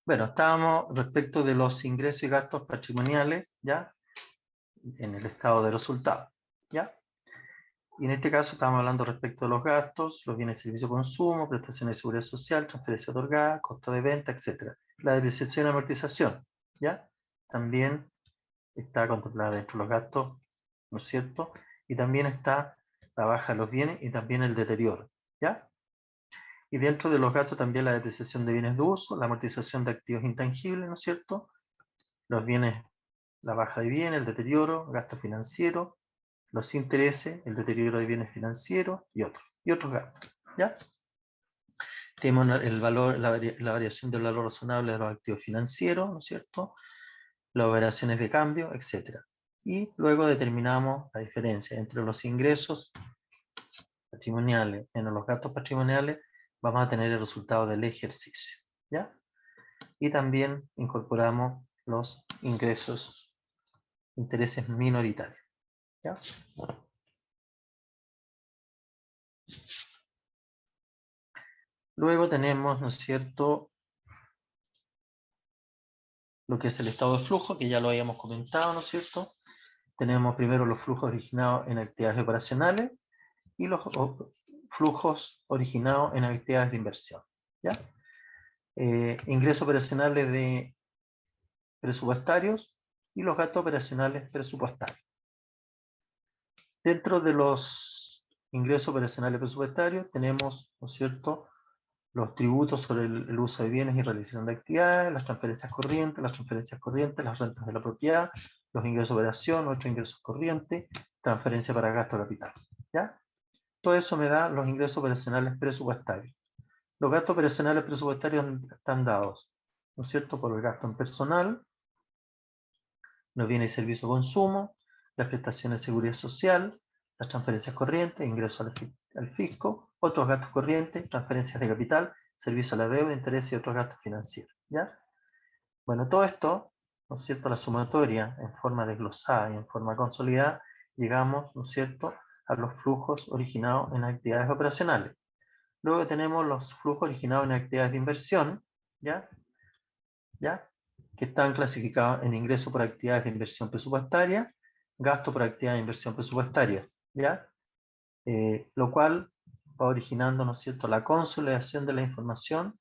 Bueno, estábamos respecto de los ingresos y gastos patrimoniales, ¿ya? En el estado de resultados, ¿ya? Y en este caso estamos hablando respecto de los gastos, los bienes de servicio de consumo, prestaciones de seguridad social, transferencia otorgada, costo de venta, etc. La depreciación y amortización, ¿ya? También está contemplada dentro de los gastos, ¿no es cierto? Y también está la baja de los bienes y también el deterioro, ¿ya? Y dentro de los gastos también la depreciación de bienes de uso, la amortización de activos intangibles, ¿no es cierto? Los bienes, la baja de bienes, el deterioro, gasto financiero, los intereses, el deterioro de bienes financieros y otros gastos, ¿ya? Tenemos el valor, la variación del valor razonable de los activos financieros, ¿no es cierto? Las operaciones de cambio, etc. Y luego determinamos la diferencia entre los ingresos patrimoniales menos los gastos patrimoniales, vamos a tener el resultado del ejercicio, ¿ya? Y también incorporamos los ingresos, intereses minoritarios, ¿ya? Luego tenemos, ¿no es cierto?, lo que es el estado de flujo, que ya lo habíamos comentado, ¿no es cierto? Tenemos primero los flujos originados en actividades operacionales y los flujos originados en actividades de inversión, ¿ya? Ingresos operacionales de presupuestarios y los gastos operacionales presupuestarios. Dentro de los ingresos operacionales presupuestarios tenemos, ¿no es cierto?, los tributos sobre el uso de bienes y realización de actividades, las transferencias corrientes, las rentas de la propiedad, los ingresos de operación, otros ingresos corrientes, transferencia para gasto de capital, ¿ya? Todo eso me da los ingresos operacionales presupuestarios. Los gastos operacionales presupuestarios están dados, ¿no es cierto?, por el gasto en personal, los bienes y servicios de consumo, las prestaciones de seguridad social, las transferencias corrientes, ingresos al fisco, otros gastos corrientes, transferencias de capital, servicio a la deuda, intereses y otros gastos financieros, ¿ya? Bueno, todo esto, ¿no es cierto?, la sumatoria en forma desglosada y en forma consolidada, llegamos, ¿no es cierto?, a los flujos originados en actividades operacionales. Luego tenemos los flujos originados en actividades de inversión, ¿ya? ¿Ya? Que están clasificados en ingresos por actividades de inversión presupuestaria, gasto por actividades de inversión presupuestarias, ¿ya? Lo cual va originando, ¿no es cierto?, la consolidación de la información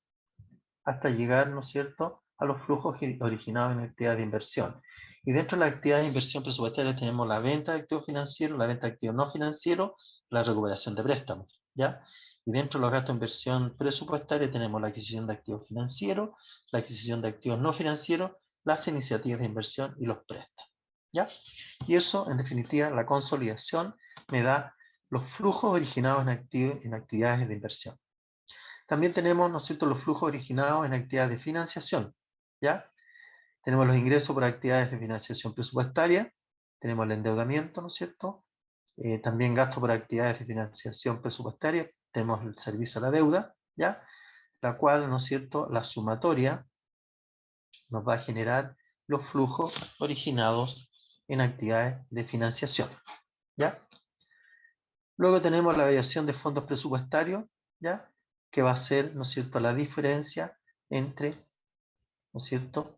hasta llegar, ¿no es cierto?, a los flujos originados en actividades de inversión. Y dentro de la actividad de inversión presupuestaria tenemos la venta de activos financieros, la venta de activos no financieros, la recuperación de préstamos, ¿ya? Y dentro de los gastos de inversión presupuestaria tenemos la adquisición de activos financieros, la adquisición de activos no financieros, las iniciativas de inversión y los préstamos, ¿ya? Y eso, en definitiva, la consolidación me da los flujos originados en actividades de inversión. También tenemos, ¿no es cierto?, los flujos originados en actividades de financiación, ¿ya? Tenemos los ingresos por actividades de financiación presupuestaria, tenemos el endeudamiento, ¿no es cierto? También gasto por actividades de financiación presupuestaria, tenemos el servicio a la deuda, ¿ya? La cual, ¿no es cierto?, la sumatoria nos va a generar los flujos originados en actividades de financiación, ¿ya? Luego tenemos la variación de fondos presupuestarios, ¿ya? Que va a ser, ¿no es cierto?, la diferencia entre, ¿no es cierto?,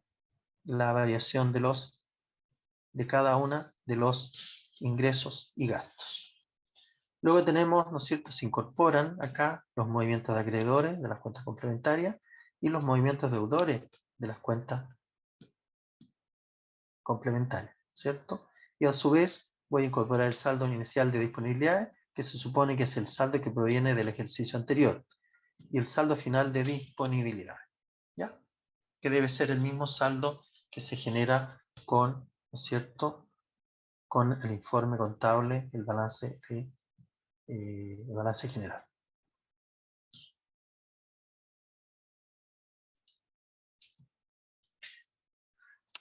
la variación de cada una de los ingresos y gastos. Luego tenemos, ¿no es cierto?, se incorporan acá los movimientos de acreedores de las cuentas complementarias y los movimientos deudores de las cuentas complementarias, ¿cierto? Y a su vez voy a incorporar el saldo inicial de disponibilidades, que se supone que es el saldo que proviene del ejercicio anterior, y el saldo final de disponibilidad, ¿ya? Que debe ser el mismo saldo que se genera con, ¿no es cierto?, con el informe contable, el balance general.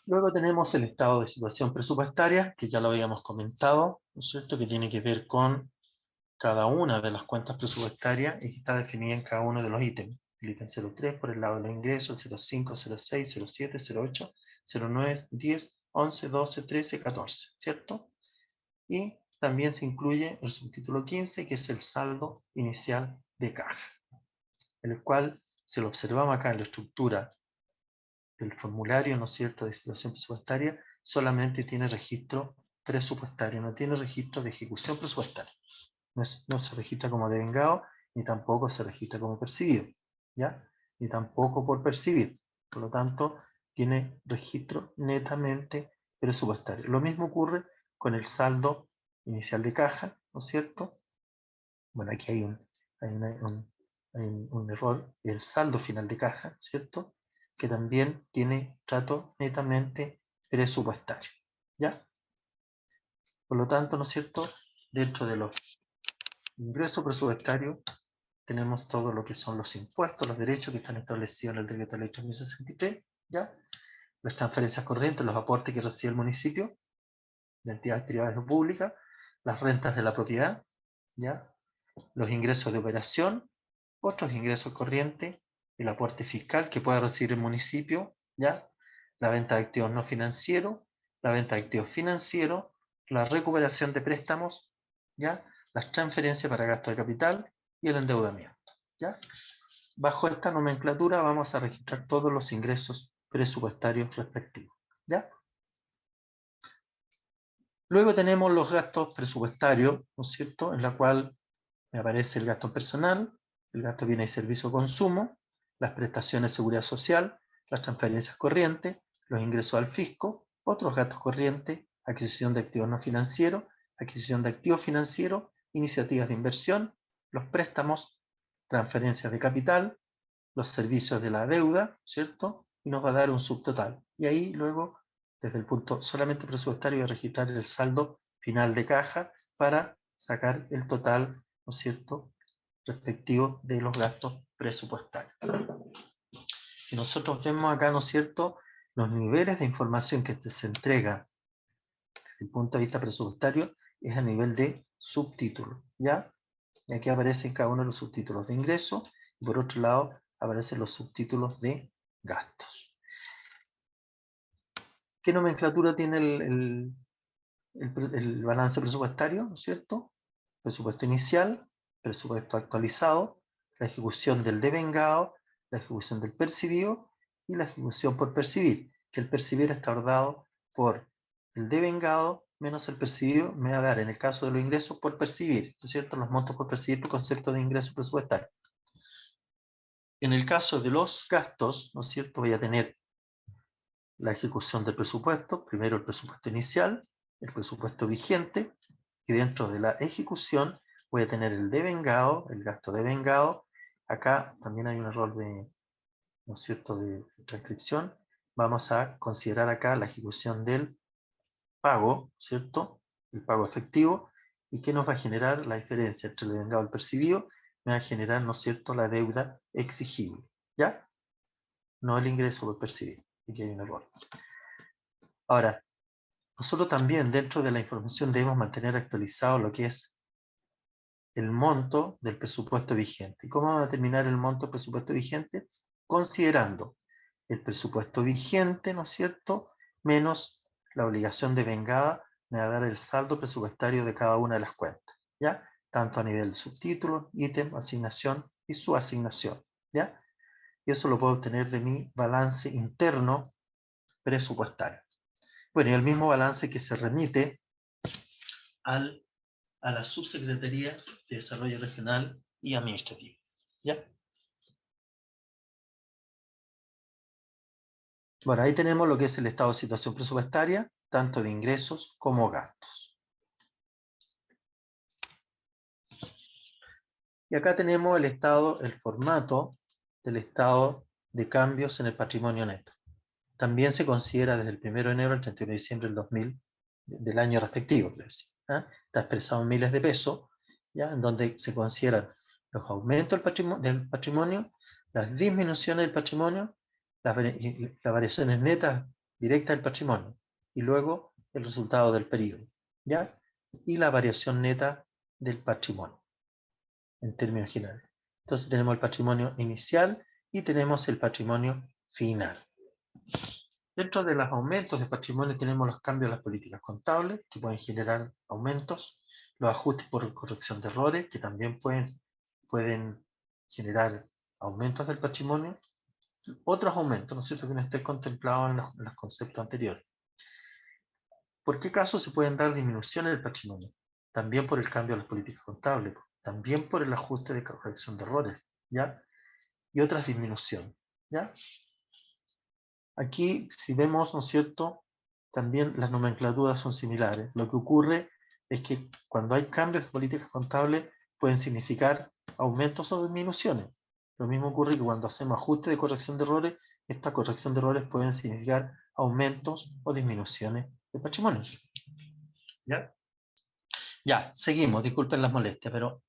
Luego tenemos el estado de situación presupuestaria, que ya lo habíamos comentado, ¿no es cierto?, que tiene que ver con cada una de las cuentas presupuestarias y que está definida en cada uno de los ítems. El ítem 03 por el lado de los ingresos, 05, 06, 07, 08, 09, 10, 11, 12, 13, 14, ¿cierto? Y también se incluye el subtítulo 15, que es el saldo inicial de caja, el cual, si lo observamos acá en la estructura del formulario, ¿no es cierto?, de situación presupuestaria, solamente tiene registro presupuestario, no tiene registro de ejecución presupuestaria. No se registra como devengado, ni tampoco se registra como percibido, ¿ya? Ni tampoco por percibir. Por lo tanto, tiene registro netamente presupuestario. Lo mismo ocurre con el saldo inicial de caja, ¿no es cierto? Bueno, aquí hay un error, el saldo final de caja, ¿cierto? Que también tiene trato netamente presupuestario, ¿ya? Por lo tanto, ¿no es cierto?, dentro de los ingresos presupuestarios tenemos todo lo que son los impuestos, los derechos que están establecidos en el Decreto Ley 3063, ¿ya? Las transferencias corrientes, los aportes que recibe el municipio, de entidades privadas o públicas, las rentas de la propiedad, ¿ya? Los ingresos de operación, otros ingresos corrientes, el aporte fiscal que pueda recibir el municipio, ¿ya? La venta de activos no financieros, la venta de activos financieros, la recuperación de préstamos, ¿ya? Las transferencias para gasto de capital y el endeudamiento, ¿ya? Bajo esta nomenclatura vamos a registrar todos los ingresos presupuestarios respectivos, ¿ya? Luego tenemos los gastos presupuestarios, ¿no es cierto?, en la cual me aparece el gasto personal, el gasto de bienes y servicios consumo, las prestaciones de seguridad social, las transferencias corrientes, los ingresos al fisco, otros gastos corrientes, adquisición de activos no financieros, adquisición de activos financieros, iniciativas de inversión, los préstamos, transferencias de capital, los servicios de la deuda, ¿cierto? Y nos va a dar un subtotal. Y ahí luego, desde el punto solamente presupuestario, voy a registrar el saldo final de caja para sacar el total, ¿no es cierto?, respectivo de los gastos presupuestarios. Si nosotros vemos acá, ¿no es cierto?, los niveles de información que se entrega desde el punto de vista presupuestario es a nivel de subtítulos, ¿ya? Y aquí aparecen cada uno de los subtítulos de ingreso, y por otro lado aparecen los subtítulos de gastos. ¿Qué nomenclatura tiene el balance presupuestario, ¿no es cierto? Presupuesto inicial, presupuesto actualizado, la ejecución del devengado, la ejecución del percibido y la ejecución por percibir, que el percibir está ordenado por el devengado menos el percibido, me va a dar en el caso de los ingresos por percibir, ¿no es cierto?, los montos por percibir por concepto de ingreso presupuestario. En el caso de los gastos, ¿no es cierto?, voy a tener la ejecución del presupuesto, primero el presupuesto inicial, el presupuesto vigente, y dentro de la ejecución voy a tener el devengado, el gasto devengado. Acá también hay un error de, ¿no es cierto?, de transcripción. Vamos a considerar acá la ejecución del pago, ¿cierto?, el pago efectivo, y que nos va a generar la diferencia entre el devengado y el percibido, me va a generar, ¿no es cierto?, la deuda exigible, ¿ya? No el ingreso por percibir, aquí hay un error. Ahora, nosotros también dentro de la información debemos mantener actualizado lo que es el monto del presupuesto vigente. ¿Y cómo vamos a determinar el monto del presupuesto vigente? Considerando el presupuesto vigente, ¿no es cierto?, menos la obligación de vengada, me va a dar el saldo presupuestario de cada una de las cuentas, ¿ya? Tanto a nivel subtítulo, ítem, asignación y subasignación, ¿ya? Y eso lo puedo obtener de mi balance interno presupuestario. Bueno, y el mismo balance que se remite a la Subsecretaría de Desarrollo Regional y Administrativo, ¿ya? Bueno, ahí tenemos lo que es el estado de situación presupuestaria, tanto de ingresos como gastos. Y acá tenemos el estado, el formato del estado de cambios en el patrimonio neto. También se considera desde el 1 de enero al 31 de diciembre del 2000, del año respectivo, ¿ah? Está expresado en miles de pesos, ¿ya?, en donde se consideran los aumentos del patrimonio, las disminuciones del patrimonio, las variaciones netas directas del patrimonio, y luego el resultado del periodo, ¿ya?, y la variación neta del patrimonio, en términos generales. Entonces tenemos el patrimonio inicial y tenemos el patrimonio final. Dentro de los aumentos de patrimonio tenemos los cambios en las políticas contables, que pueden generar aumentos, los ajustes por corrección de errores, que también pueden generar aumentos del patrimonio, otros aumentos, ¿no es cierto?, que no estén contemplados en los conceptos anteriores. ¿Por qué caso se pueden dar disminuciones del patrimonio? También por el cambio de las políticas contables, también por el ajuste de corrección de errores, ¿ya? Y otras disminuciones, ¿ya? Aquí, si vemos, ¿no es cierto?, también las nomenclaturas son similares. Lo que ocurre es que cuando hay cambios de políticas contables pueden significar aumentos o disminuciones. Lo mismo ocurre que cuando hacemos ajuste de corrección de errores, esta corrección de errores pueden significar aumentos o disminuciones de patrimonio. ¿Ya? Ya, seguimos, disculpen las molestias, pero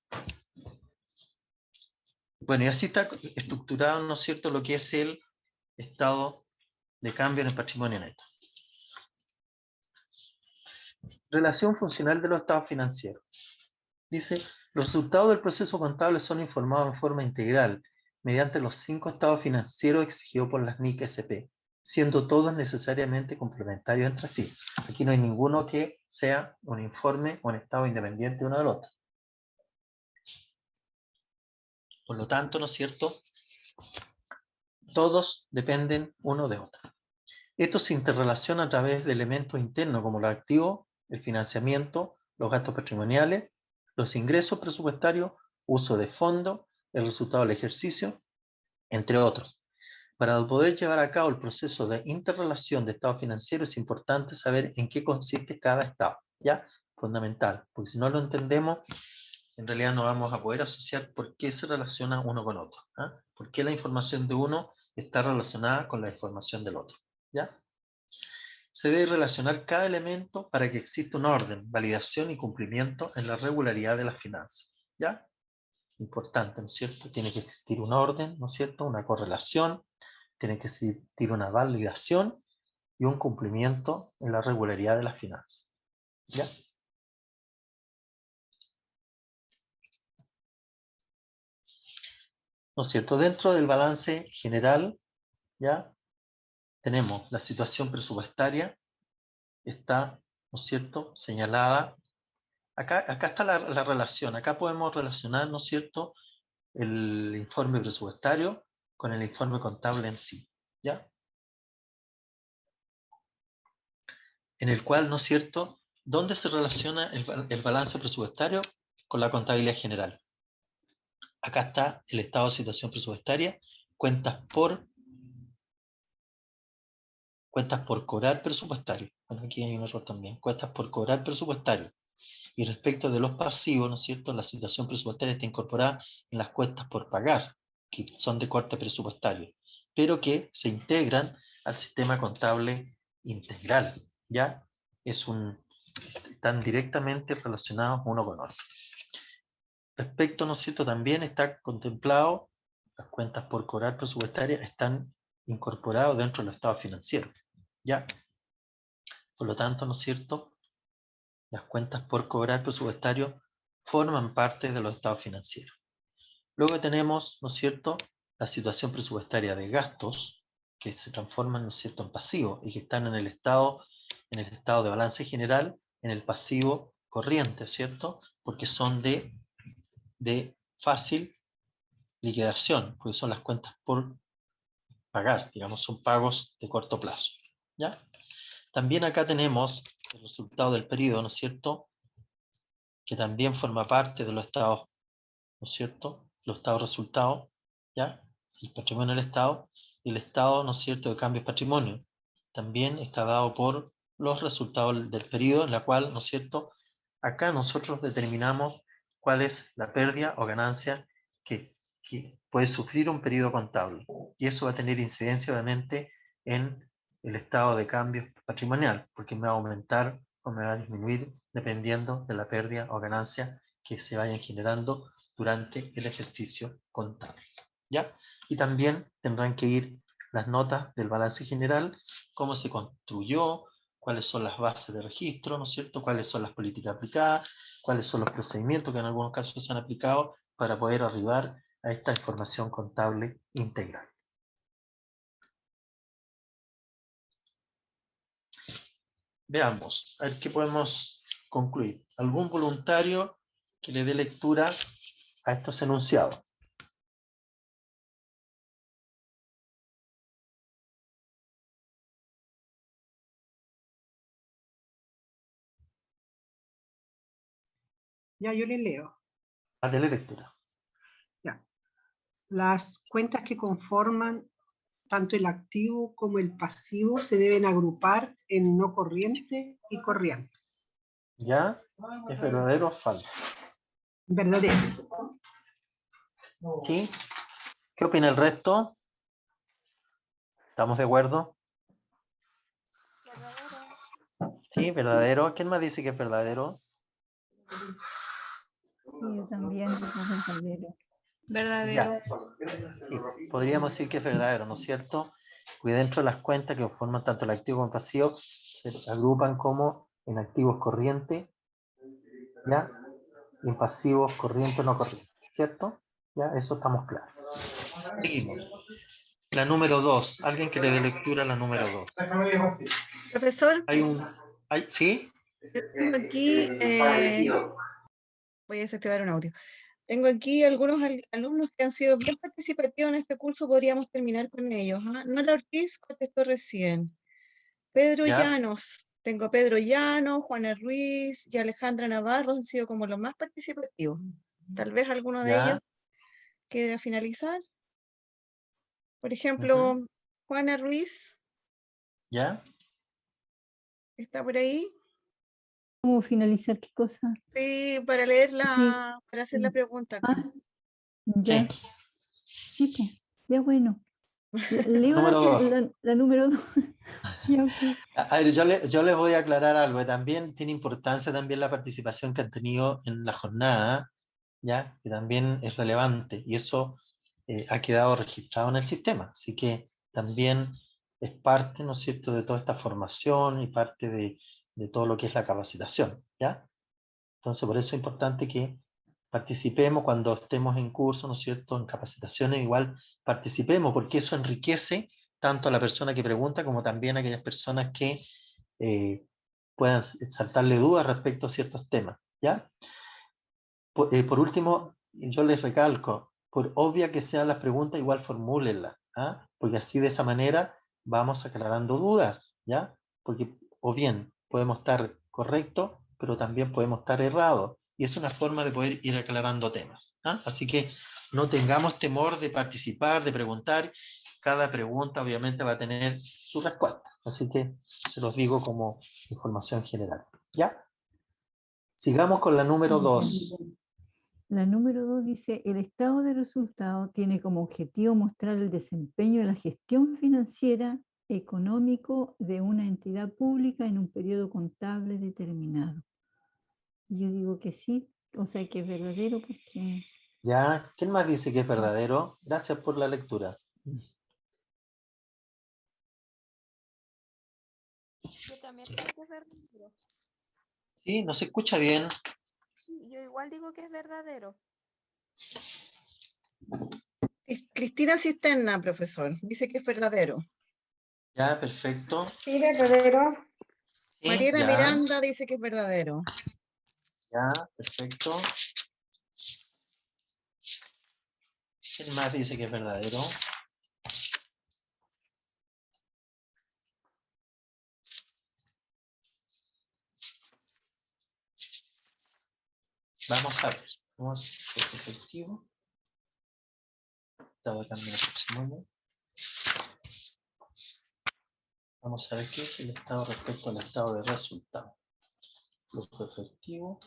bueno, y así está estructurado, ¿no es cierto?, lo que es el estado de cambio en el patrimonio neto. Relación funcional de los estados financieros. Dice, los resultados del proceso contable son informados en forma integral mediante los 5 estados financieros exigidos por las NIC SP, siendo todos necesariamente complementarios entre sí. Aquí no hay ninguno que sea un informe o un estado independiente uno del otro. Por lo tanto, ¿no es cierto?, todos dependen uno de otro. Esto se interrelaciona a través de elementos internos como los activos, el financiamiento, los gastos patrimoniales, los ingresos presupuestarios, uso de fondos, el resultado del ejercicio, entre otros. Para poder llevar a cabo el proceso de interrelación de estado financiero es importante saber en qué consiste cada estado, ¿ya? Fundamental, porque si no lo entendemos, en realidad no vamos a poder asociar por qué se relaciona uno con otro, ¿ah? ¿Por qué la información de uno está relacionada con la información del otro? ¿Ya? Se debe relacionar cada elemento para que exista un orden, validación y cumplimiento en la regularidad de las finanzas. ¿Ya? Importante, ¿no es cierto? Tiene que existir un orden, ¿no es cierto? Una correlación, tiene que existir una validación y un cumplimiento en la regularidad de las finanzas. ¿Ya? ¿No es cierto? Dentro del balance general, ¿ya? Tenemos la situación presupuestaria, está, ¿no es cierto?, señalada. Acá está la relación, acá podemos relacionar, ¿no es cierto?, el informe presupuestario con el informe contable en sí, ¿ya? En el cual, ¿no es cierto?, ¿dónde se relaciona el balance presupuestario con la contabilidad general? Acá está el estado de situación presupuestaria, cuentas por cobrar presupuestario. Bueno, aquí hay un error también, cuentas por cobrar presupuestario. Y respecto de los pasivos, ¿no es cierto?, la situación presupuestaria está incorporada en las cuentas por pagar, que son de corte presupuestario, pero que se integran al sistema contable integral, ¿ya? Están directamente relacionados uno con otro. Respecto, ¿no es cierto?, también está contemplado, las cuentas por cobrar presupuestarias están incorporadas dentro del estado financiero, ¿ya? Por lo tanto, ¿no es cierto?, las cuentas por cobrar presupuestario forman parte de los estados financieros. Luego tenemos, ¿no es cierto?, la situación presupuestaria de gastos, que se transforman, ¿no es cierto?, en pasivos y que están en el estado de balance general, en el pasivo corriente, ¿cierto?, porque son de fácil liquidación, porque son las cuentas por pagar, digamos, son pagos de corto plazo, ¿ya? También acá tenemos el resultado del periodo, ¿no es cierto?, que también forma parte de los estados, ¿no es cierto?, los estados resultados, ¿ya? El patrimonio del estado, y el estado, ¿no es cierto?, de cambios patrimonio, también está dado por los resultados del periodo, en la cual, ¿no es cierto?, acá nosotros determinamos cuál es la pérdida o ganancia que puede sufrir un periodo contable, y eso va a tener incidencia, obviamente, en el estado de cambio patrimonial, porque me va a aumentar o me va a disminuir dependiendo de la pérdida o ganancia que se vayan generando durante el ejercicio contable, ¿ya? Y también tendrán que ir las notas del balance general, cómo se construyó, cuáles son las bases de registro, ¿no es cierto?, cuáles son las políticas aplicadas, cuáles son los procedimientos que en algunos casos se han aplicado para poder arribar a esta información contable integral. Veamos, a ver qué podemos concluir. ¿Algún voluntario que le dé lectura a estos enunciados? Ya, yo le leo. Haz de lectura. Ya. Las cuentas que conforman tanto el activo como el pasivo se deben agrupar en no corriente y corriente. ¿Ya? ¿Es verdadero o falso? Verdadero. ¿Sí? ¿Qué opina el resto? ¿Estamos de acuerdo? Sí, verdadero. ¿Quién más dice que es verdadero? Sí, yo también digo verdadero. Verdadero. Ya. Sí, podríamos decir que es verdadero, ¿no es cierto? Porque dentro de las cuentas que forman tanto el activo como el pasivo, se agrupan como en activos corrientes, ¿ya? Y en pasivos corrientes no corrientes, ¿cierto? Ya, eso estamos claros. Seguimos. La número 2. Alguien que le dé lectura a la número 2. Profesor, Hay un... ¿Sí? yo tengo aquí, voy a desactivar un audio. Tengo aquí algunos alumnos que han sido bien participativos en este curso, podríamos terminar con ellos. ¿Ah? Nola Ortiz contestó recién. Pedro ¿Ya? Llanos, tengo a Pedro Llanos, Juana Ruiz y Alejandra Navarro han sido como los más participativos. Tal vez alguno de ellos ¿Ya? quiera finalizar. Por ejemplo, Juana Ruiz, ¿Ya? ¿está por ahí? ¿Cómo finalizar qué cosa? Sí, para leer Sí. para hacer la pregunta acá. Ah, ya. Sí. Sí, pues. Ya bueno. Leo Número 2. la número 2. Ya, ok. A ver, yo les voy a aclarar algo. También tiene importancia también la participación que han tenido en la jornada, ¿ya? Que también es relevante y eso ha quedado registrado en el sistema. Así que también es parte, ¿no es cierto?, de toda esta formación y parte de todo lo que es la capacitación, ¿ya? Entonces, por eso es importante que participemos cuando estemos en curso, ¿no es cierto?, en capacitaciones, igual participemos, porque eso enriquece tanto a la persona que pregunta como también a aquellas personas que puedan saltarle dudas respecto a ciertos temas, ¿ya? Por último, yo les recalco, por obvia que sean las preguntas, igual formúlenlas, ¿ah? Porque así de esa manera vamos aclarando dudas, ¿ya? Porque o bien podemos estar correctos, pero también podemos estar errados. Y es una forma de poder ir aclarando temas, ¿ah? Así que no tengamos temor de participar, de preguntar. Cada pregunta obviamente va a tener su respuesta. Así que se los digo como información general, ¿ya? Sigamos con la número 2. La número 2 dice, el estado de resultado tiene como objetivo mostrar el desempeño de la gestión financiera económico de una entidad pública en un periodo contable determinado. Yo digo que sí, o sea que es verdadero porque... ¿Ya? ¿Quién más dice que es verdadero? Gracias por la lectura. Yo también creo que es verdadero. Sí, no se escucha bien. Sí, yo igual digo que es verdadero. Cristina Cisterna, profesor, dice que es verdadero. Ya, perfecto. Sí, verdadero. Sí, Mariela ya, Miranda dice que es verdadero. ya, perfecto. ¿Quién más dice que es verdadero? Vamos a ver. Vamos a ver efectivo. Estado de cambio aproximado. Vamos a ver qué es el estado respecto al estado de resultado. Flujo efectivo.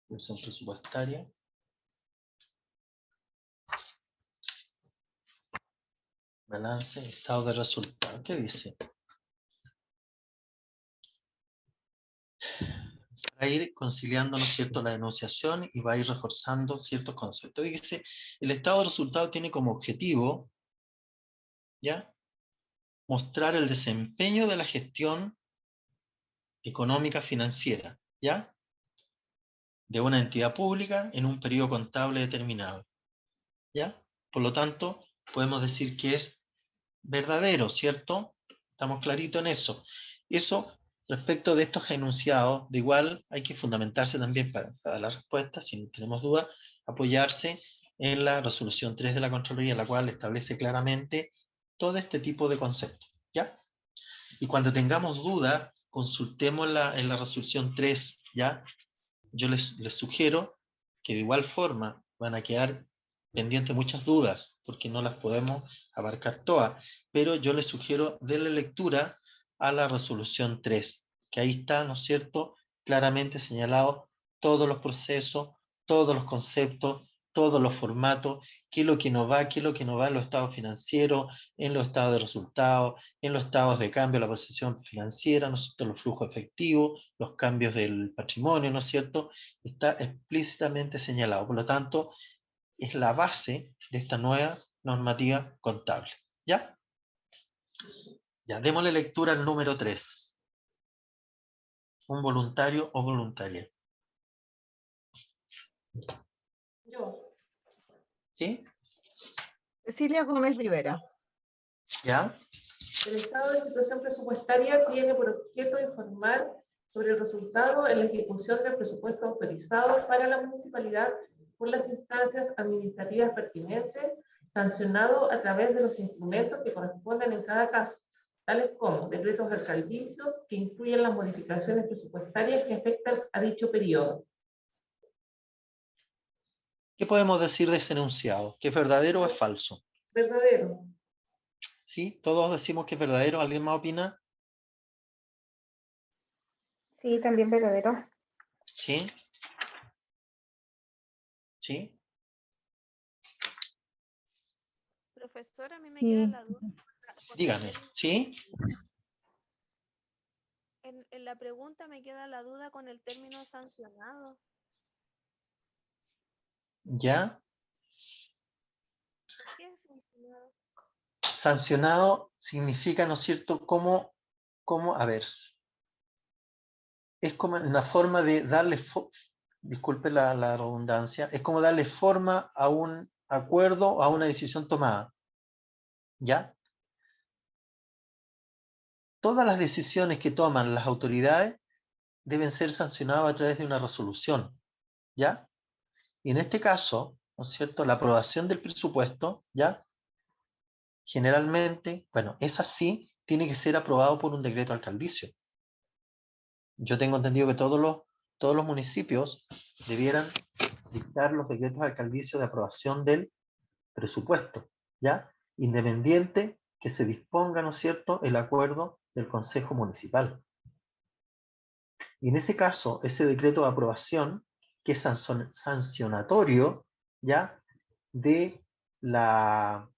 Versión presupuestaria. Balance, estado de resultado. ¿Qué dice? Va a ir conciliando, ¿no es cierto?, la enunciación y va a ir reforzando ciertos conceptos. Dice, el estado de resultado tiene como objetivo, ¿ya?, mostrar el desempeño de la gestión económica financiera, ¿ya?, de una entidad pública en un periodo contable determinado, ¿ya? Por lo tanto, podemos decir que es verdadero, ¿cierto? Estamos claritos en eso. Eso, respecto de estos enunciados, de igual hay que fundamentarse también para dar la respuesta, si no tenemos duda, apoyarse en la resolución 3 de la Contraloría, la cual establece claramente todo este tipo de conceptos, ¿ya? Y cuando tengamos duda, consultemos en la resolución 3, ¿ya? yo les sugiero que de igual forma van a quedar pendientes muchas dudas, porque no las podemos abarcar todas, pero yo les sugiero darle lectura a la resolución 3, que ahí está, ¿no es cierto?, claramente señalado todos los procesos, todos los conceptos, todos los formatos, qué es lo que no va, qué es lo que no va en los estados financieros, en los estados de resultados, en los estados de cambio de la posición financiera, ¿no es cierto?, los flujos efectivos, los cambios del patrimonio, ¿no es cierto?, está explícitamente señalado. Por lo tanto, es la base de esta nueva normativa contable. ¿Ya? Ya, démosle lectura al número 3. Un voluntario o voluntaria. Yo. ¿Sí? Cecilia Gómez Rivera. ¿Ya? El estado de situación presupuestaria tiene por objeto informar sobre el resultado en la ejecución del presupuesto autorizado para la municipalidad por las instancias administrativas pertinentes, sancionado a través de los instrumentos que corresponden en cada caso, tales como decretos alcaldicios que incluyen las modificaciones presupuestarias que afectan a dicho periodo. ¿Qué podemos decir de ese enunciado? ¿Que es verdadero o es falso? Verdadero. ¿Sí? ¿Todos decimos que es verdadero? ¿Alguien más opina? Sí, también verdadero. ¿Sí? ¿Sí? Profesor, a mí me Sí. queda la duda. porque Dígame. ¿Sí? En la pregunta me queda la duda con el término sancionado. ¿Ya? ¿Por qué es sancionado? Sancionado significa, ¿no es cierto?, como a ver, es como una forma de darle, disculpe la redundancia, es como darle forma a un acuerdo, a una decisión tomada. ¿Ya? Todas las decisiones que toman las autoridades deben ser sancionadas a través de una resolución. ¿Ya? Y en este caso, ¿no es cierto?, la aprobación del presupuesto, ¿ya?, generalmente, bueno, es así, tiene que ser aprobado por un decreto alcaldicio. Yo tengo entendido que todos los municipios debieran dictar los decretos alcaldicios de aprobación del presupuesto, ¿ya? Independiente que se disponga, ¿no es cierto?, el acuerdo del Consejo Municipal. Y en ese caso, ese decreto de aprobación, que es sancionatorio, ¿ya?, de la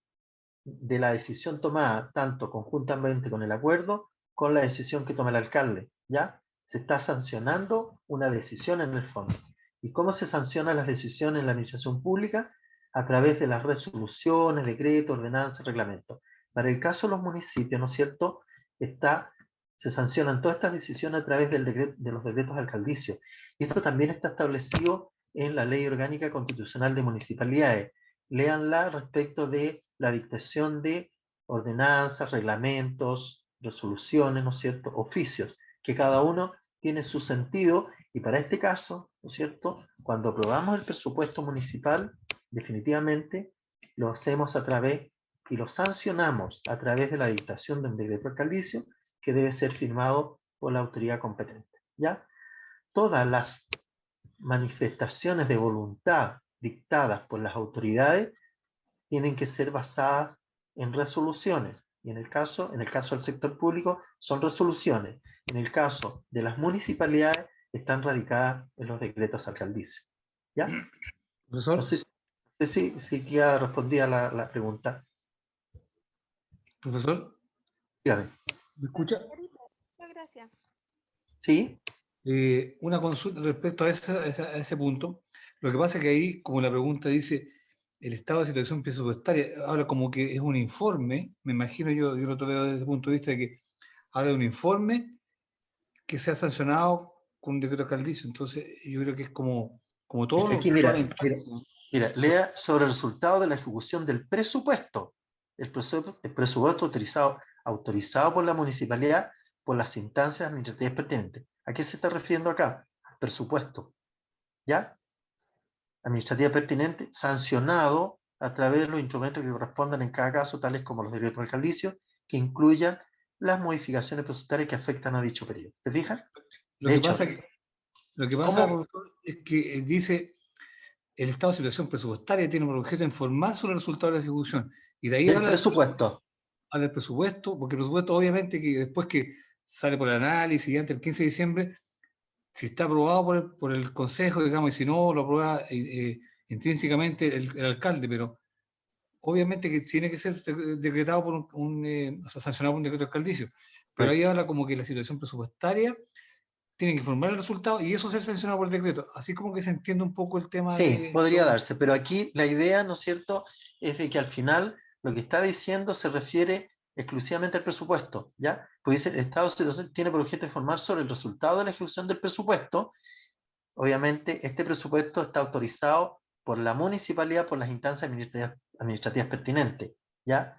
decisión tomada tanto conjuntamente con el acuerdo, con la decisión que toma el alcalde, ¿ya? Se está sancionando una decisión en el fondo. ¿Y cómo se sancionan las decisiones en la administración pública? A través de las resoluciones, decretos, ordenanzas, reglamentos. Para el caso de los municipios, ¿no es cierto?, se sancionan todas estas decisiones a través de los decretos alcaldicios. Y esto también está establecido en la Ley Orgánica Constitucional de Municipalidades. Léanla respecto de la dictación de ordenanzas, reglamentos, resoluciones, ¿no es cierto?, oficios, que cada uno tiene su sentido, y para este caso, ¿no es cierto?, cuando aprobamos el presupuesto municipal, definitivamente lo hacemos a través y lo sancionamos a través de la dictación de un decreto alcaldicio que debe ser firmado por la autoridad competente. ¿Ya? Todas las manifestaciones de voluntad dictadas por las autoridades tienen que ser basadas en resoluciones. Y en el caso del sector público son resoluciones. En el caso de las municipalidades están radicadas en los decretos alcaldicios. ¿Ya? Profesor. No sé si queda respondida la pregunta. Profesor. Dígame. ¿Me escucha? Muchas gracias. ¿Sí? Una consulta respecto a ese punto. Lo que pasa es que ahí, como la pregunta dice, el estado de situación presupuestaria, habla como que es un informe, me imagino yo lo veo desde el punto de vista de que habla de un informe que sea sancionado con un decreto alcaldicio. Entonces, yo creo que es como todo Aquí, toda la instancia. Mira, lea sobre el resultado de la ejecución del presupuesto. El presupuesto autorizado por la municipalidad por las instancias administrativas pertinentes. ¿A qué se está refiriendo acá? Presupuesto. ¿Ya? Administrativa pertinente, sancionado a través de los instrumentos que correspondan en cada caso, tales como los decretos alcaldicios, que incluyan las modificaciones presupuestarias que afectan a dicho periodo. ¿Te fijas? Lo que pasa es que Lo que pasa, ¿Cómo? profesor, es que dice el estado de situación presupuestaria tiene por objeto informar sobre el resultado de la ejecución. Y de ahí Del habla presupuesto. del presupuesto, porque el presupuesto obviamente que después que sale por el análisis y antes del 15 de diciembre, si está aprobado por el Consejo, digamos, y si no, lo aprueba intrínsecamente el alcalde, pero obviamente que tiene que ser decretado por o sea, sancionado por un decreto alcaldicio. Pero ahí Correcto. habla como que la situación presupuestaria tiene que informar el resultado y eso ser sancionado por el decreto. Así como que se entiende un poco el tema Sí, de podría lo. darse, pero aquí la idea, ¿no es cierto?, es de que al final lo que está diciendo se refiere exclusivamente al presupuesto, ¿ya? Porque dice, el Estado de situación tiene por objeto informar sobre el resultado de la ejecución del presupuesto. Obviamente, este presupuesto está autorizado por la municipalidad, por las instancias administrativas pertinentes, ¿ya?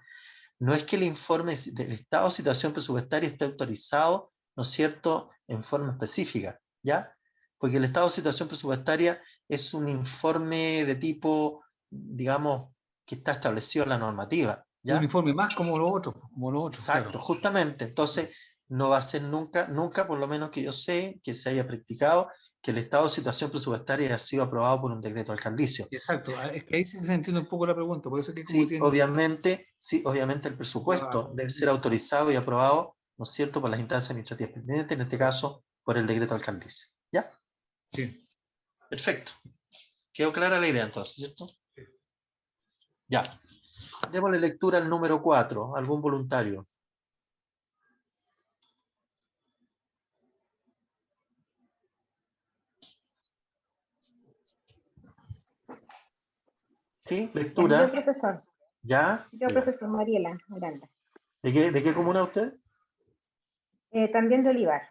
No es que el informe del estado de situación presupuestaria esté autorizado, ¿no es cierto?, en forma específica, ¿ya? Porque el estado de situación presupuestaria es un informe de tipo, digamos, que está establecido en la normativa, Es un ¿ya? informe más como los otros, claro. Exacto, justamente. Entonces, no va a ser nunca, nunca, por lo menos que yo sé, que se haya practicado, que el estado de situación presupuestaria haya sido aprobado por un decreto alcaldicio. Exacto, es que ahí se entiende un poco la pregunta, por eso es que como tiene. Sí, obviamente el presupuesto Claro, debe ser autorizado y aprobado, ¿no es cierto?, por las instancias administrativas pertinentes, en este caso, por el decreto alcaldicio. ¿Ya? sí. Perfecto. Quedó clara la idea entonces, ¿cierto? Ya. Démosle lectura al número 4. ¿Algún voluntario? ¿Sí? Ya, Lectura. yo, profesor. ¿Ya? Yo, Diga. profesor Mariela Miranda. ¿De qué comuna usted? También de Olivar.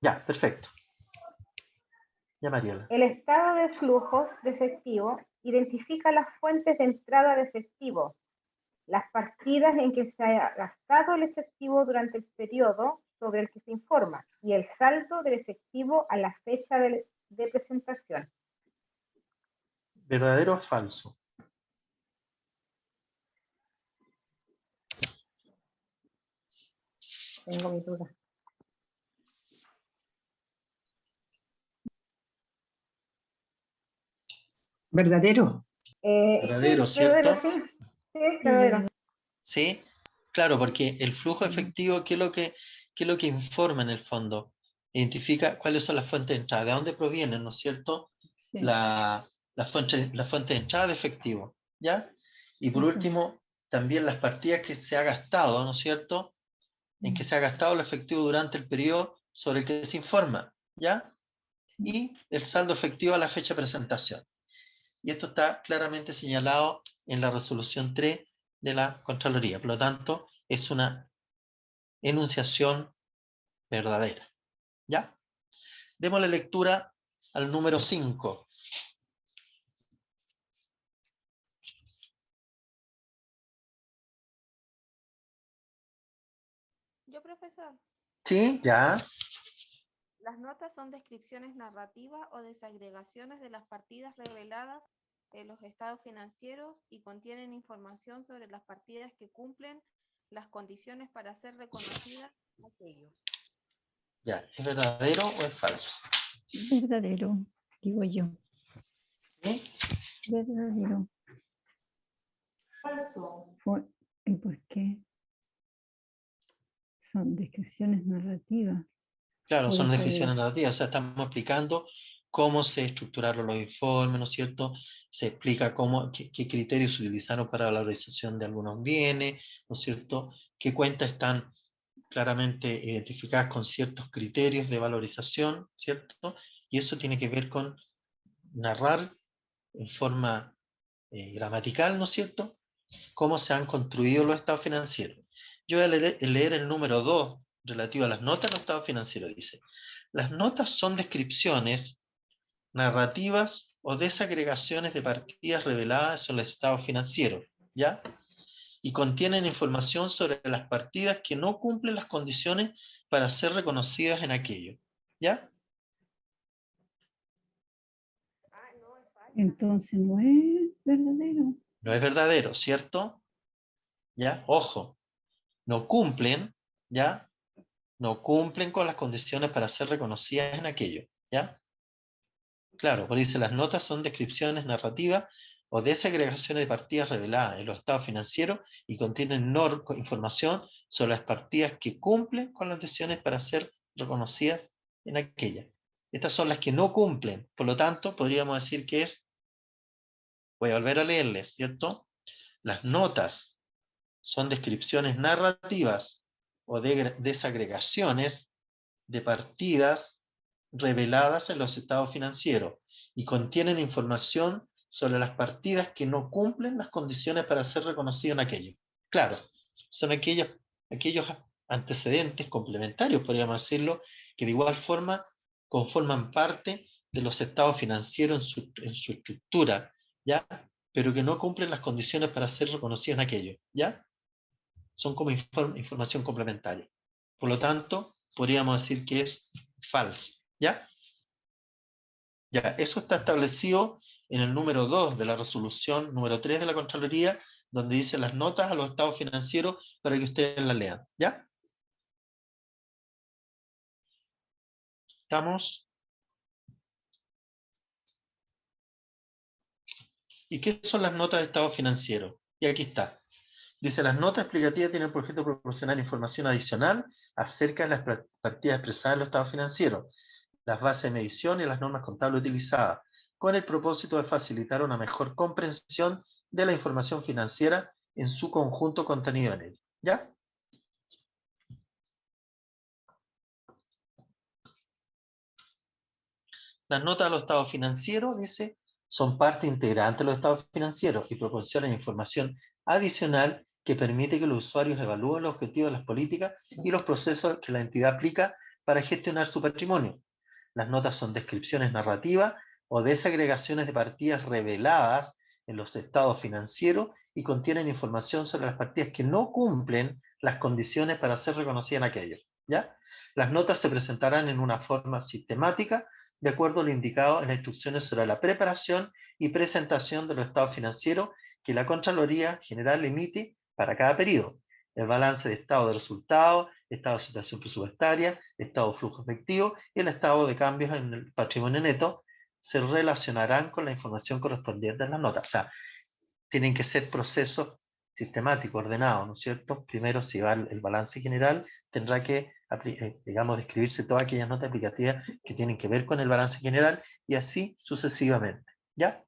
Ya, perfecto. Ya, Mariela. El estado de flujos de efectivo identifica las fuentes de entrada de efectivo, las partidas en que se ha gastado el efectivo durante el periodo sobre el que se informa y el saldo del efectivo a la fecha de presentación. ¿Verdadero o falso? Tengo mi duda. ¿Verdadero? Verdadero, Sí, verdadero, ¿cierto? sí. Sí, verdadero. Sí, claro, porque el flujo Sí. efectivo, qué es lo que informa en el fondo? Identifica cuáles son las fuentes de entrada, de dónde provienen, ¿no es cierto? Sí, La fuente de entrada de efectivo, ¿ya? Y por eso. último, también las partidas que se ha gastado, ¿no es cierto? En que se ha gastado el efectivo durante el periodo sobre el que se informa, ¿ya? Sí. Y el saldo efectivo a la fecha de presentación. Y esto está claramente señalado en la resolución 3 de la Contraloría. Por lo tanto, es una enunciación verdadera. ¿Ya? Démosle lectura al número 5. Yo, profesor, ¿Sí? ¿Ya? las notas son descripciones narrativas o desagregaciones de las partidas reveladas en los estados financieros y contienen información sobre las partidas que cumplen las condiciones para ser reconocidas por aquellos. ¿Ya? ¿Es verdadero o es falso? Verdadero, digo yo. ¿Sí? Verdadero. Falso. ¿Y por qué? Son descripciones narrativas. Claro, o son desagregaciones. descripciones narrativas, o sea, estamos explicando cómo se estructuraron los informes, ¿no es cierto? Se explica qué criterios se utilizaron para la valorización de algunos bienes, ¿no es cierto? ¿Qué cuentas están claramente identificadas con ciertos criterios de valorización, ¿cierto? Y eso tiene que ver con narrar en forma gramatical, ¿no es cierto?, cómo se han construido los estados financieros. Yo voy a leer el número 2 relativo a las notas de los estados financieros. Dice, las notas son descripciones narrativas o desagregaciones de partidas reveladas sobre los estados financieros, ¿ya? Y contienen información sobre las partidas que no cumplen las condiciones para ser reconocidas en aquello, ¿ya? Entonces no es verdadero. No es verdadero, ¿cierto? ¿Ya? Ojo, no cumplen, ¿ya? No cumplen con las condiciones para ser reconocidas en aquello, ¿ya? Claro, porque dice, las notas son descripciones narrativas o desagregaciones de partidas reveladas en los estados financieros y contienen información sobre las partidas que cumplen con las decisiones para ser reconocidas en aquellas. Estas son las que no cumplen, por lo tanto, podríamos decir que es, voy a volver a leerles, ¿cierto? Las notas son descripciones narrativas o desagregaciones de partidas reveladas en los estados financieros y contienen información sobre las partidas que no cumplen las condiciones para ser reconocido en aquello. Claro, son aquellos antecedentes complementarios, podríamos decirlo, que de igual forma conforman parte de los estados financieros en su estructura, ¿ya? Pero que no cumplen las condiciones para ser reconocidos en aquello, ¿ya? Son como información complementaria. Por lo tanto, podríamos decir que es falso, ¿ya? Ya, eso está establecido en el número 2 de la resolución número 3 de la Contraloría, donde dice las notas a los estados financieros para que ustedes la lean, ¿ya? ¿Estamos? ¿Y qué son las notas de estado financiero? Y aquí está. Dice, las notas explicativas tienen por objeto proporcionar información adicional acerca de las partidas expresadas en los estados financieros, las bases de medición y las normas contables utilizadas, con el propósito de facilitar una mejor comprensión de la información financiera en su conjunto contenido en ella. ¿Ya? Las notas de los estados financieros, dice, son parte integrante de los estados financieros y proporcionan información adicional que permite que los usuarios evalúen los objetivos de las políticas y los procesos que la entidad aplica para gestionar su patrimonio. Las notas son descripciones narrativas o desagregaciones de partidas reveladas en los estados financieros y contienen información sobre las partidas que no cumplen las condiciones para ser reconocidas en aquello, ¿ya? Las notas se presentarán en una forma sistemática de acuerdo a lo indicado en las instrucciones sobre la preparación y presentación de los estados financieros que la Contraloría General emite para cada periodo. El balance de estado de resultados, estado de situación presupuestaria, estado de flujo efectivo y el estado de cambios en el patrimonio neto se relacionarán con la información correspondiente en las notas. O sea, tienen que ser procesos sistemáticos, ordenados, ¿no es cierto? Primero, si va el balance general, tendrá que, digamos, describirse todas aquellas notas aplicativas que tienen que ver con el balance general y así sucesivamente, ¿ya?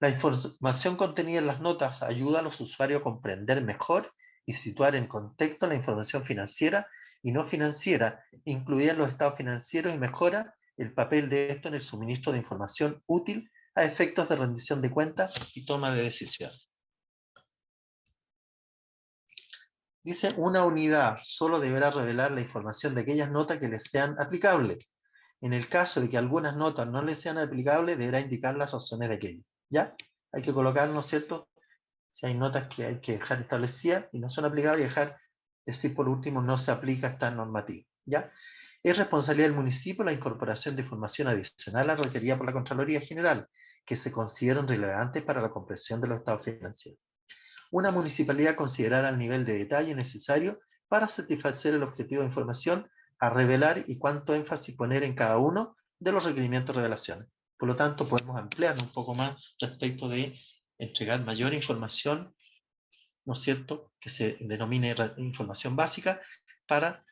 La información contenida en las notas ayuda a los usuarios a comprender mejor y situar en contexto la información financiera y no financiera, incluida en los estados financieros, y mejora el papel de esto en el suministro de información útil a efectos de rendición de cuentas y toma de decisiones. Dice, una unidad solo deberá revelar la información de aquellas notas que les sean aplicables. En el caso de que algunas notas no les sean aplicables, deberá indicar las razones de aquello. ¿Ya? Hay que colocar, ¿no es cierto? Si hay notas que hay que dejar establecidas y no son aplicables, dejar, decir por último, no se aplica esta normativa. ¿Ya? Es responsabilidad del municipio la incorporación de información adicional a la requerida por la Contraloría General, que se consideran relevantes para la comprensión de los estados financieros. Una municipalidad considerará el nivel de detalle necesario para satisfacer el objetivo de información a revelar y cuánto énfasis poner en cada uno de los requerimientos de revelaciones. Por lo tanto, podemos ampliar un poco más respecto de entregar mayor información, ¿no es cierto?, que se denomine información básica para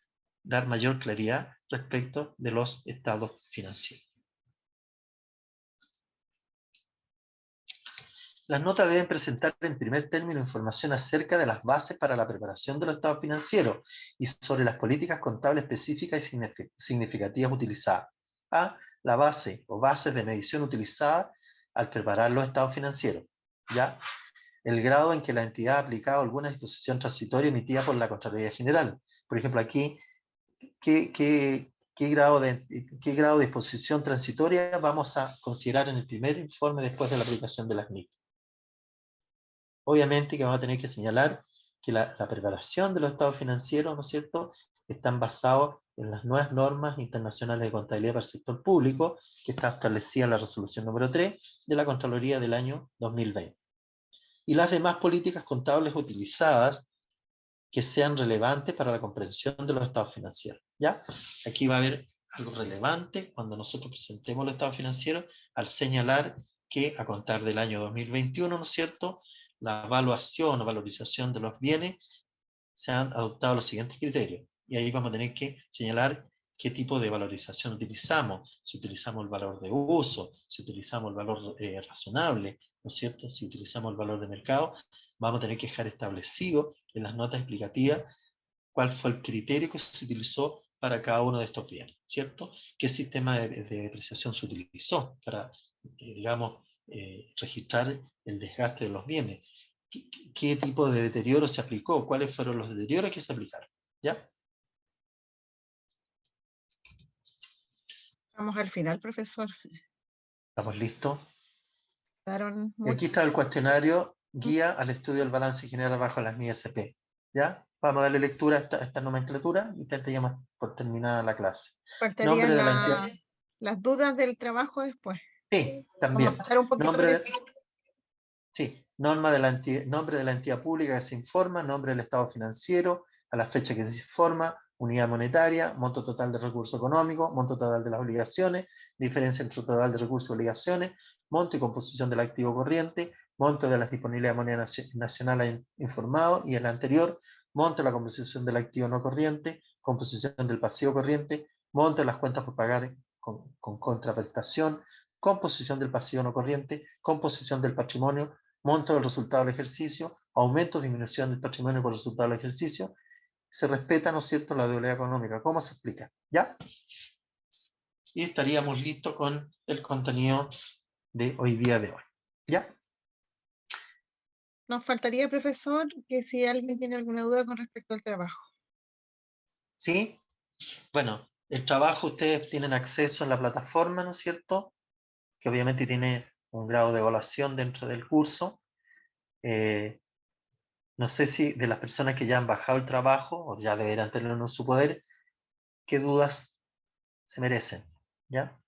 dar mayor claridad respecto de los estados financieros. Las notas deben presentar en primer término información acerca de las bases para la preparación de los estados financieros y sobre las políticas contables específicas y significativas utilizadas. A. La base o bases de medición utilizadas al preparar los estados financieros. ¿Ya? El grado en que la entidad ha aplicado alguna disposición transitoria emitida por la Contraloría General. Por ejemplo, aquí, ¿qué grado de disposición transitoria vamos a considerar en el primer informe después de la aplicación de las NIC? Obviamente que vamos a tener que señalar que la preparación de los estados financieros, ¿no es cierto?, están basados en las nuevas normas internacionales de contabilidad para el sector público, que está establecida en la resolución número 3 de la Contraloría del año 2020. Y las demás políticas contables utilizadas que sean relevantes para la comprensión de los estados financieros. ¿Ya? Aquí va a haber algo relevante cuando nosotros presentemos el estado financiero, al señalar que a contar del año 2021, ¿no es cierto?, la evaluación o valorización de los bienes se han adoptado los siguientes criterios. Y ahí vamos a tener que señalar qué tipo de valorización utilizamos. Si utilizamos el valor de uso, si utilizamos el valor razonable, ¿no es cierto? Si utilizamos el valor de mercado, vamos a tener que dejar establecido en las notas explicativas cuál fue el criterio que se utilizó para cada uno de estos bienes, ¿cierto? ¿Qué sistema de depreciación se utilizó para, digamos, registrar el desgaste de los bienes? ¿Qué tipo de deterioro se aplicó? ¿Cuáles fueron los deterioros que se aplicaron? ¿Ya? Vamos al final, profesor. ¿Estamos listos? Daron Y aquí mucho. está el cuestionario guía al estudio del balance general bajo las MISP. ¿Ya? Vamos a darle lectura a esta nomenclatura y te llamas por terminada la clase. Faltarían Nombre de la entidad. las dudas del trabajo después. Sí, Vamos también. a pasar un poquito Nombre de de, eso. sí, nombre de la entidad pública que se informa, nombre del estado financiero, a la fecha que se informa, unidad monetaria, monto total de recursos económicos, monto total de las obligaciones, diferencia entre total de recursos y obligaciones, monto y composición del activo corriente, monto de las disponibilidades de moneda nacional informado, y el anterior, monto de la composición del activo no corriente, composición del pasivo corriente, monto de las cuentas por pagar con contraprestación, composición del pasivo no corriente, composición del patrimonio, monto del resultado del ejercicio, aumento o disminución del patrimonio por resultado del ejercicio. Se respeta, ¿no es cierto?, la debilidad económica. ¿Cómo se explica? ¿Ya? Y estaríamos listos con el contenido de hoy día de hoy. ¿Ya? Nos faltaría, profesor, que si alguien tiene alguna duda con respecto al trabajo. ¿Sí? Bueno, el trabajo ustedes tienen acceso en la plataforma, ¿no es cierto?, que obviamente tiene un grado de evaluación dentro del curso. No sé si de las personas que ya han bajado el trabajo, o ya deberán tenerlo en su poder, qué dudas se merecen. ¿Ya?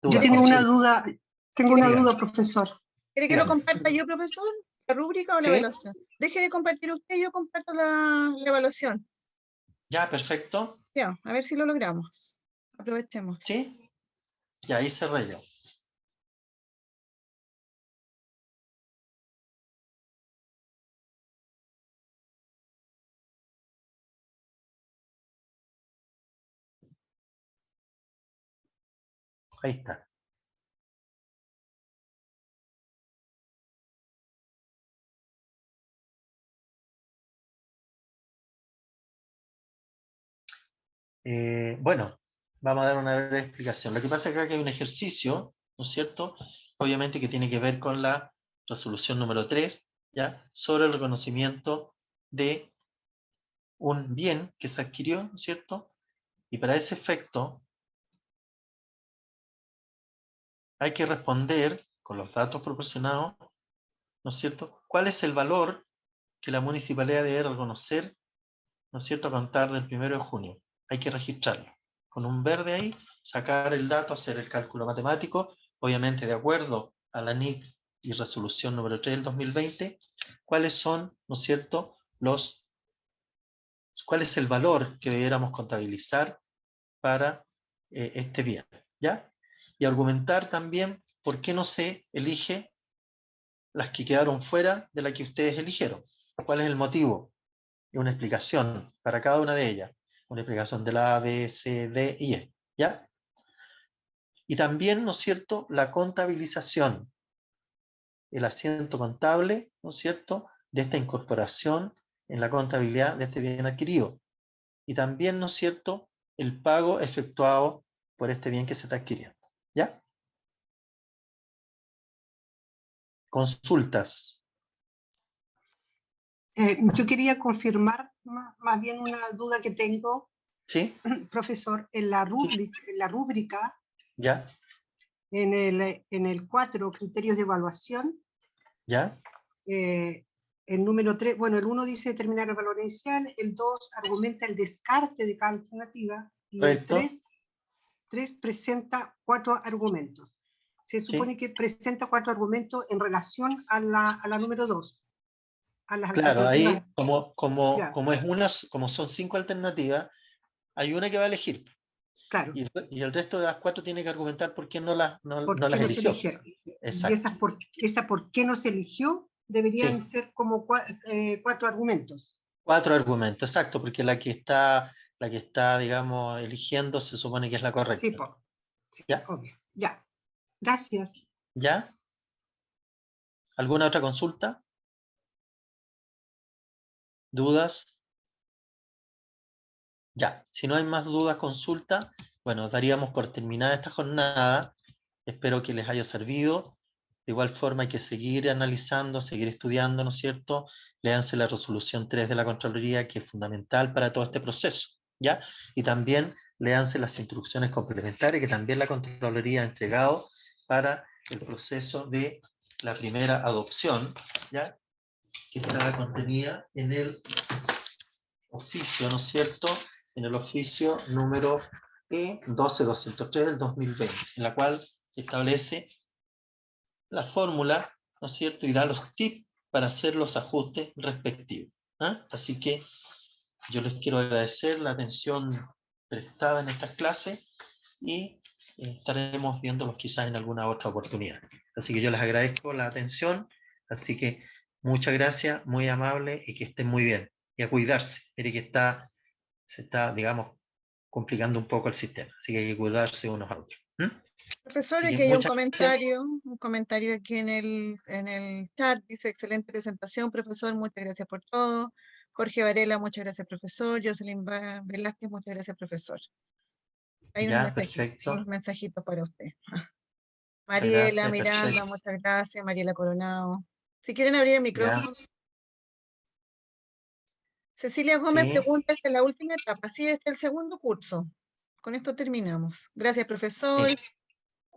Yo Dudas, tengo una consultas. duda, profesor. ¿Quiere que lo Dígame. comparta yo, profesor? ¿La rúbrica o la ¿Sí? evaluación? Deje de compartir usted y yo comparto la evaluación. Ya, perfecto. Ya, a ver si lo logramos. Aprovechemos. ¿Sí? Y ahí cerré yo. Ahí está. Bueno, vamos a dar una breve explicación. Lo que pasa acá es que hay un ejercicio, ¿no es cierto?, obviamente que tiene que ver con la resolución número 3, ¿ya?, sobre el reconocimiento de un bien que se adquirió, ¿no es cierto? Y para ese efecto hay que responder con los datos proporcionados, ¿no es cierto?, cuál es el valor que la municipalidad debe reconocer, ¿no es cierto?, a contar del 1 de junio. Hay que registrarlo. Con un verde ahí, sacar el dato, hacer el cálculo matemático, obviamente de acuerdo a la NIC y resolución número 3 del 2020, cuáles son, ¿no es cierto?, cuál es el valor que debiéramos contabilizar para este bien, ¿ya? Y argumentar también por qué no se elige las que quedaron fuera de la que ustedes eligieron. ¿Cuál es el motivo? Y una explicación para cada una de ellas. Una explicación de la A, B, C, D y E, ¿ya? Y también, ¿no es cierto?, la contabilización, el asiento contable, ¿no es cierto?, de esta incorporación en la contabilidad de este bien adquirido. Y también, ¿no es cierto?, el pago efectuado por este bien que se está adquiriendo, ¿ya? Consultas. Yo quería confirmar más bien una duda que tengo, ¿Sí? profesor, en la rúbrica, ¿Ya? en el 4, criterios de evaluación, ¿Ya? el número 3, bueno, el 1 dice determinar el valor inicial, el 2 argumenta el descarte de cada alternativa, y Correcto. el 3 presenta 4 argumentos. Se supone Sí. que presenta 4 argumentos en relación a la número 2. A las Claro, alternativas. ahí como son 5 alternativas, hay una que va a elegir. Claro, Y el resto de las 4 tiene que argumentar por qué no las ¿por no qué las no se eligió. eligieron? Y Exacto. esa por qué no se eligió deberían Sí. ser como 4 argumentos. 4 argumentos, exacto, porque la que está, digamos, eligiendo se supone que es la correcta. Sí, po. Sí, ¿Ya? obvio. Ya. Gracias. ¿Ya? ¿Alguna otra consulta? ¿Dudas? Ya, si no hay más dudas, consulta, bueno, daríamos por terminada esta jornada. Espero que les haya servido. De igual forma hay que seguir analizando, seguir estudiando, ¿no es cierto? Léanse la resolución 3 de la Contraloría, que es fundamental para todo este proceso, ¿ya? Y también léanse las instrucciones complementarias que también la Contraloría ha entregado para el proceso de la primera adopción, ¿ya? Que está contenida en el oficio, ¿no es cierto? En el oficio número E12203 del 2020, en la cual establece la fórmula, ¿no es cierto? Y da los tips para hacer los ajustes respectivos. ¿Ah? Así que yo les quiero agradecer la atención prestada en estas clases y estaremos viéndolos quizás en alguna otra oportunidad. Así que yo les agradezco la atención, así que muchas gracias, muy amable y que estén muy bien. Y a cuidarse, mire que se está, digamos, complicando un poco el sistema, así que hay que cuidarse unos a otros. Profesor, Así que aquí hay muchas gracias. un comentario aquí en el chat, dice, excelente presentación, profesor, muchas gracias por todo. Jorge Varela, muchas gracias, profesor. Jocelyn Velázquez, muchas gracias, profesor. Hay Ya, perfecto. unos mensajitos para usted. Gracias, Mariela Miranda, perfecto. muchas gracias. Mariela Coronado. Si quieren abrir el Ya, micrófono. Cecilia Gómez sí, pregunta, esta es la última etapa. Sí, este es el segundo curso. Con esto terminamos. Gracias, profesor. sí.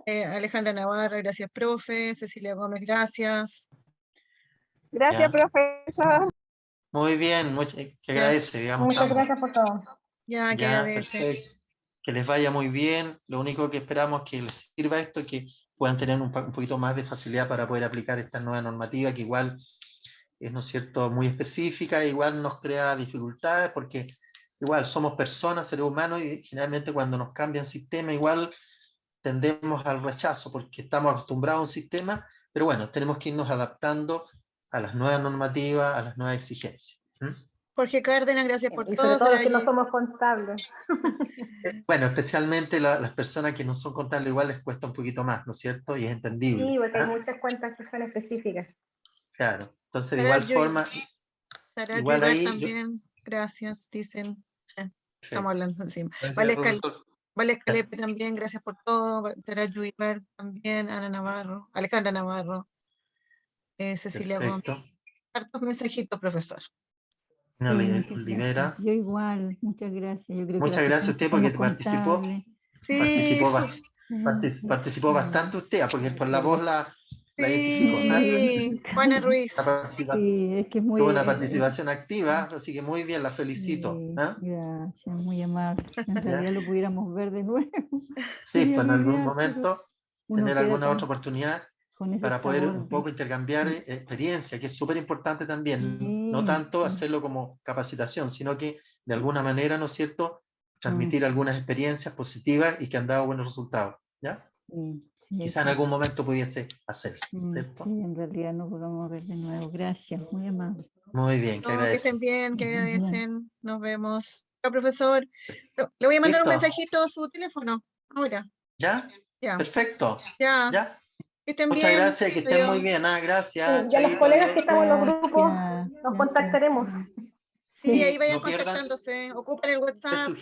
Alejandra Navarra, gracias, profe. Cecilia Gómez, gracias. Gracias, Ya. profesor. Muy bien, que Ya, agradece, digamos, Muchas ambos. gracias por todo. ya, que Ya, agradece. perfecto. Que les vaya muy bien. Lo único que esperamos es que les sirva esto, que puedan tener un poquito más de facilidad para poder aplicar esta nueva normativa, que igual es, ¿no es cierto?, muy específica, igual nos crea dificultades, porque igual somos personas, seres humanos, y generalmente cuando nos cambian sistema, igual tendemos al rechazo, porque estamos acostumbrados a un sistema, pero bueno, tenemos que irnos adaptando a las nuevas normativas, a las nuevas exigencias. Jorge Cárdenas, gracias por Y todo. sobre todo los que no somos contables. Bueno, especialmente las personas que no son contables igual les cuesta un poquito más, ¿no es cierto? Y es entendible. Sí, porque hay ¿Ah? muchas cuentas que son específicas. Claro. Entonces, de Tarat igual forma, igual Yuibar ahí, también, gracias, dicen. Estamos perfecto. hablando encima. Gracias, profesor. Vale Escalepe también, gracias por todo. Tarat Yuibar también, Ana Navarro, Alejandra Navarro, Cecilia Gómez. Perfecto. Hartos mensajitos, profesor. Sí, muchas Olivera. gracias. Yo igual, muchas gracias. Yo creo que Muchas las gracias a personas que usted porque somos contables. Sí, participó bastante usted, porque por la voz la identificó. sí. Juana Ruiz. Sí, es que es muy... Tuvo una participación activa, así que muy bien, la felicito. Gracias, muy amable. En Ya. realidad lo pudiéramos ver de nuevo. Sí, Sería pues en lo algún ideal, pero momento uno tener queda alguna otra oportunidad con ese para poder sabor un de... poco intercambiar experiencia, que es súper importante también, no Sí, tanto sí. hacerlo como capacitación, sino que de alguna manera, ¿no es cierto?, transmitir algunas experiencias positivas y que han dado buenos resultados, ¿ya? Sí, Quizá en algún momento pudiese hacerse, ¿cierto? Sí, en realidad no podemos ver de nuevo. Gracias, muy amable. Muy bien, que No, que estén agradece. bien, que agradecen. Nos vemos. Chao, profesor. Le voy a mandar un ¿Listo? mensajito a su teléfono. Ahora. ¿Ya? Ya. Perfecto. Ya. ¿Ya? Que estén Muchas bien. gracias, que estén muy bien. Gracias. Y a los Chaito, colegas adiós. que estamos en los grupos, Gracias, nos contactaremos. Sí, ahí vayan No pierdan. contactándose. Ocupen el WhatsApp.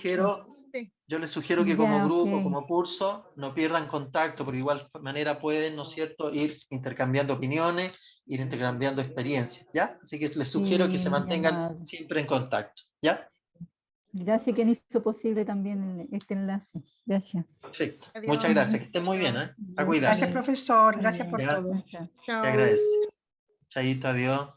Yo les sugiero que como grupo, como curso, no pierdan contacto, porque de igual manera pueden, ¿no es cierto?, ir intercambiando opiniones, ir intercambiando experiencias, ¿ya? Así que les sugiero que se muy mantengan amable. siempre en contacto, ¿ya? Gracias que hizo posible también este enlace. Gracias. Perfecto. Adiós. Muchas gracias. Que estén muy bien, ¿eh? A cuidarse. Gracias, profesor. Gracias por Ya. todo. Te agradezco. Chaito, adiós.